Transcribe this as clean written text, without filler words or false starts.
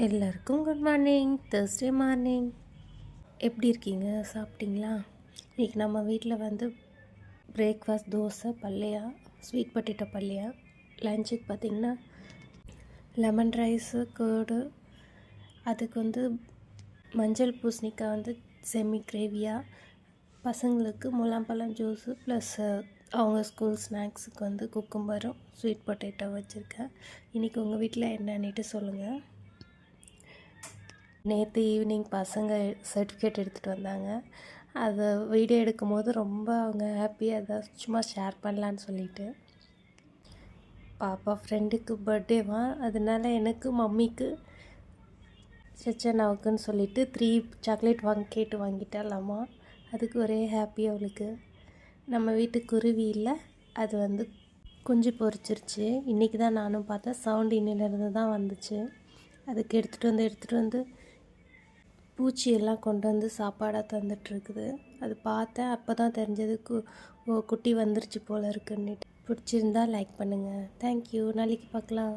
எல்லாருக்கும் good morning. Thursday morning. எப்படி இருக்கீங்க? சாப்பிட்டீங்களா? இன்றைக்கி நம்ம வீட்டில் வந்து பிரேக்ஃபாஸ்ட் தோசை பல்லையா, ஸ்வீட் பொட்டேட்டோ பல்லையா. லஞ்சுக்கு பார்த்திங்கன்னா லெமன் ரைஸு, கேர்டு, அதுக்கு வந்து மஞ்சள் பூசணிக்காய் வந்து செமி கிரேவியாக, பசங்களுக்கு முலாம்பழம் ஜூஸு ப்ளஸ் அவங்க ஸ்கூல் ஸ்நாக்ஸுக்கு வந்து குக்கும்பரும் ஸ்வீட் பொட்டேட்டோ வச்சுருக்கேன். இன்றைக்கி உங்கள் வீட்டில் என்னன்னுட்டு சொல்லுங்கள். நேற்று ஈவினிங் பசங்க சர்டிஃபிகேட் எடுத்துகிட்டு வந்தாங்க. அதை வீடியோ எடுக்கும் போது ரொம்ப அவங்க ஹாப்பியாக அதை சும்மா ஷேர் பண்ணலான்னு சொல்லிட்டு. பாப்பா ஃப்ரெண்டுக்கு பர்த்டேவா, அதனால எனக்கு மம்மிக்கு சச்சனாவுக்குன்னு சொல்லிட்டு 3 சாக்லேட் கேட்டு வாங்கிட்டாலாமா. அதுக்கு ஒரே ஹாப்பி அவளுக்கு. நம்ம வீட்டு குருவி இல்லை, அது வந்து குஞ்சு பொரிச்சிருச்சு. இன்றைக்கி தான் நானும் பார்த்தேன். சவுண்ட் இன்னிலேருந்து தான் வந்துச்சு. அதுக்கு எடுத்துகிட்டு வந்து பூச்சியெல்லாம் கொண்டு வந்து சாப்பாடாக தந்துட்டுருக்குது. அது பார்த்தேன், அப்போ தான் தெரிஞ்சது குட்டி வந்துருச்சு போல் இருக்குன்னுட்டு. பிடிச்சிருந்தா லைக் பண்ணுங்கள். தேங்க்யூ. நாளைக்கு பார்க்கலாம்.